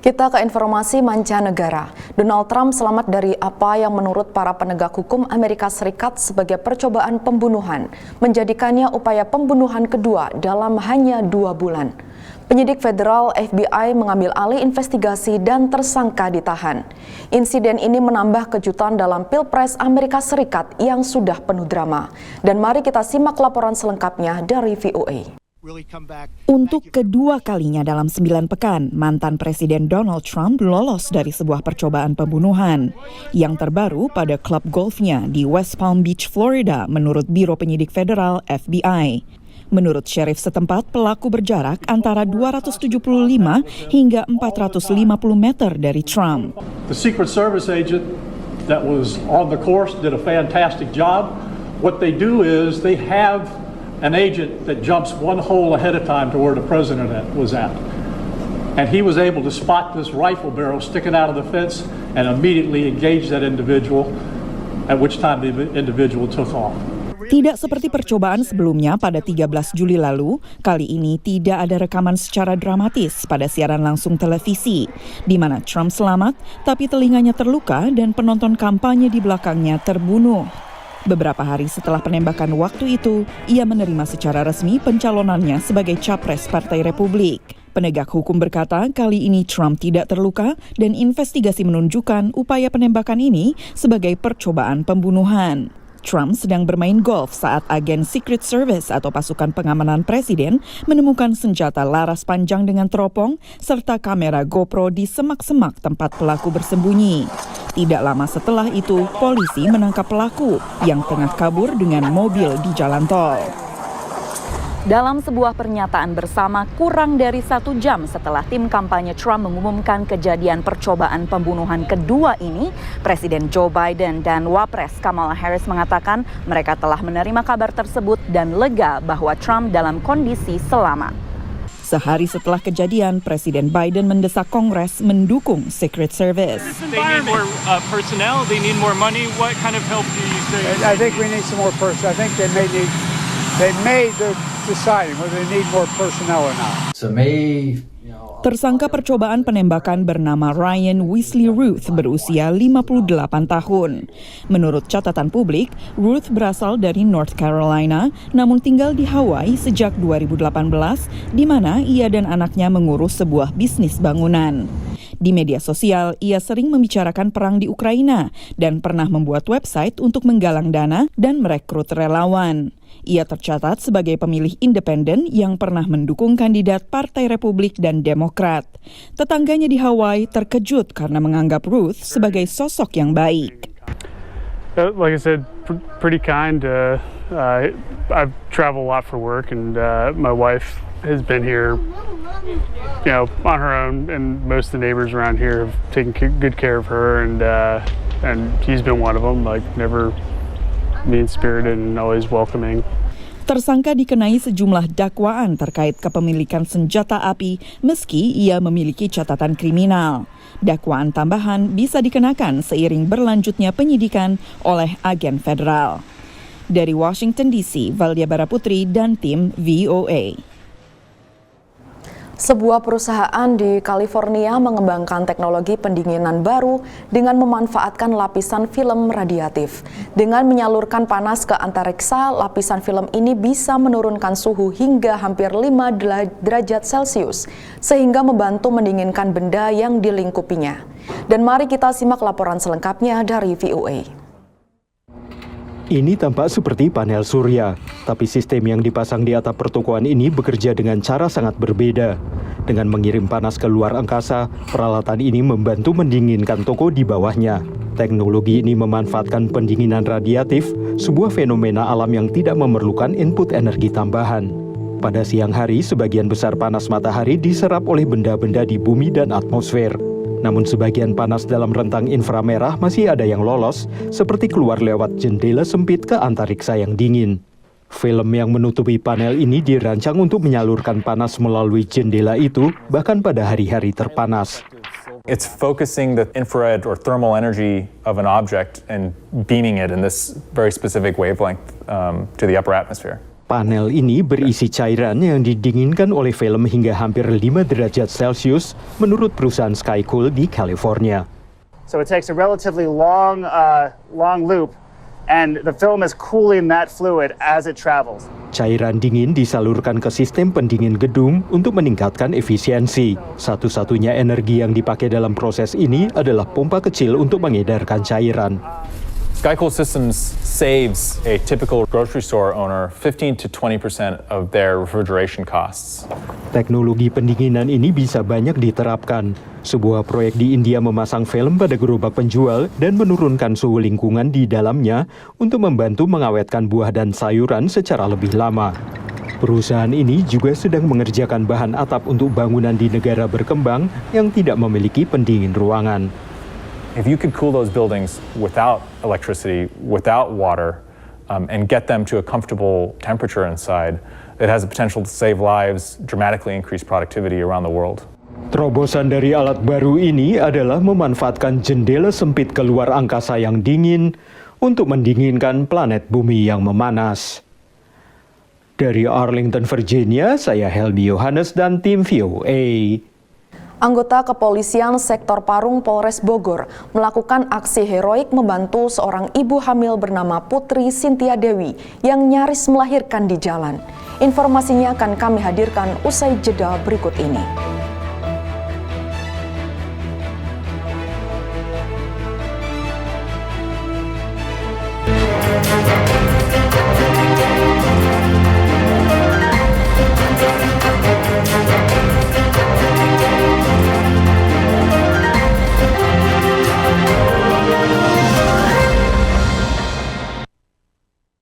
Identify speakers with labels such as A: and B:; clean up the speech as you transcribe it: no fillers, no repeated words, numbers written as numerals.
A: Kita ke informasi mancanegara. Donald Trump selamat dari apa yang menurut para penegak hukum Amerika Serikat sebagai percobaan pembunuhan, menjadikannya upaya pembunuhan kedua dalam hanya 2 bulan. Penyidik federal FBI mengambil alih investigasi dan tersangka ditahan. Insiden ini menambah kejutan dalam Pilpres Amerika Serikat yang sudah penuh drama. Dan mari kita simak laporan selengkapnya dari VOA.
B: Untuk kedua kalinya dalam 9 pekan, mantan Presiden Donald Trump lolos dari sebuah percobaan pembunuhan. Yang terbaru pada klub golfnya di West Palm Beach, Florida, menurut Biro Penyidik Federal FBI. Menurut sheriff setempat, pelaku berjarak antara 275 hingga 450 meter dari Trump.
C: The Secret Service agent that was on the course did a fantastic job. What they do is they have an agent that jumps one hole ahead of time to where the president was at. And he was able to spot this rifle barrel sticking out of the fence and immediately engage that individual, at which time the individual took off.
B: Tidak seperti percobaan sebelumnya pada 13 Juli lalu, kali ini tidak ada rekaman secara dramatis pada siaran langsung televisi, di mana Trump selamat, tapi telinganya terluka dan penonton kampanye di belakangnya terbunuh. Beberapa hari setelah penembakan waktu itu, ia menerima secara resmi pencalonannya sebagai capres Partai Republik. Penegak hukum berkata kali ini Trump tidak terluka dan investigasi menunjukkan upaya penembakan ini sebagai percobaan pembunuhan. Trump sedang bermain golf saat agen Secret Service atau pasukan pengamanan presiden menemukan senjata laras panjang dengan teropong serta kamera GoPro di semak-semak tempat pelaku bersembunyi. Tidak lama setelah itu, polisi menangkap pelaku yang tengah kabur dengan mobil di jalan tol.
D: Dalam sebuah pernyataan bersama kurang dari 1 jam setelah tim kampanye Trump mengumumkan kejadian percobaan pembunuhan kedua ini, Presiden Joe Biden dan Wapres Kamala Harris mengatakan mereka telah menerima kabar tersebut dan lega bahwa Trump dalam kondisi selamat.
B: Sehari setelah kejadian, Presiden Biden mendesak Kongres mendukung Secret Service.
E: They need more personnel, they need more money. What kind of help do you say?
F: I think we need some more personnel. I think they may deciding whether they need more personnel or not.
B: Tersangka percobaan penembakan bernama Ryan Wesley Ruth berusia 58 tahun. Menurut catatan publik, Ruth berasal dari North Carolina, namun tinggal di Hawaii sejak 2018, di mana ia dan anaknya mengurus sebuah bisnis bangunan. Di media sosial, ia sering membicarakan perang di Ukraina dan pernah membuat website untuk menggalang dana dan merekrut relawan. Ia tercatat sebagai pemilih independen yang pernah mendukung kandidat Partai Republik dan Demokrat. Tetangganya di Hawaii terkejut karena menganggap Ruth sebagai sosok yang baik.
E: Like I said, pretty kind. I've traveled a lot for work, and my wife has been here, on her own, and most of the neighbors around here have taken good care of her, and he's been one of them. Like, never mean-spirited and always welcoming.
B: Tersangka dikenai sejumlah dakwaan terkait kepemilikan senjata api meski ia memiliki catatan kriminal. Dakwaan tambahan bisa dikenakan seiring berlanjutnya penyidikan oleh agen federal. Dari Washington DC, Valdia Baraputri dan tim VOA.
A: Sebuah perusahaan di California mengembangkan teknologi pendinginan baru dengan memanfaatkan lapisan film radiatif. Dengan menyalurkan panas ke antariksa, lapisan film ini bisa menurunkan suhu hingga hampir 5 derajat Celcius, sehingga membantu mendinginkan benda yang dilingkupinya. Dan mari kita simak laporan selengkapnya dari VOA.
G: Ini tampak seperti panel surya, tapi sistem yang dipasang di atap pertokoan ini bekerja dengan cara sangat berbeda. Dengan mengirim panas ke luar angkasa, peralatan ini membantu mendinginkan toko di bawahnya. Teknologi ini memanfaatkan pendinginan radiatif, sebuah fenomena alam yang tidak memerlukan input energi tambahan. Pada siang hari, sebagian besar panas matahari diserap oleh benda-benda di bumi dan atmosfer. Namun sebagian panas dalam rentang inframerah masih ada yang lolos, seperti keluar lewat jendela sempit ke antariksa yang dingin. Film yang menutupi panel ini dirancang untuk menyalurkan panas melalui jendela itu, bahkan pada hari-hari terpanas.
H: It's focusing the infrared or thermal energy of an object and beaming it in this very specific wavelength to the upper atmosphere.
G: Panel ini berisi cairan yang didinginkan oleh film hingga hampir 5 derajat Celcius menurut perusahaan Skycool di California.
I: So it takes a relatively long loop, and the film is cooling that fluid as it travels.
G: Cairan dingin disalurkan ke sistem pendingin gedung untuk meningkatkan efisiensi. Satu-satunya energi yang dipakai dalam proses ini adalah pompa kecil untuk mengedarkan cairan.
H: Skycool Systems saves a typical grocery store owner 15 to 20% of their refrigeration costs.
G: Teknologi pendinginan ini bisa banyak diterapkan. Sebuah proyek di India memasang film pada gerobak penjual dan menurunkan suhu lingkungan di dalamnya untuk membantu mengawetkan buah dan sayuran secara lebih lama. Perusahaan ini juga sedang mengerjakan bahan atap untuk bangunan di negara berkembang yang tidak memiliki pendingin ruangan.
H: If you could cool those buildings without electricity, without water, and get them to a comfortable temperature inside, it has the potential to save lives, dramatically increase productivity around the world.
G: Terobosan dari alat baru ini adalah memanfaatkan jendela sempit keluar angkasa yang dingin untuk mendinginkan planet bumi yang memanas. Dari Arlington, Virginia, saya Helmi Yohanes dan tim VOA.
A: Anggota kepolisian sektor Parung Polres Bogor melakukan aksi heroik membantu seorang ibu hamil bernama Putri Sintia Dewi yang nyaris melahirkan di jalan. Informasinya akan kami hadirkan usai jeda berikut ini.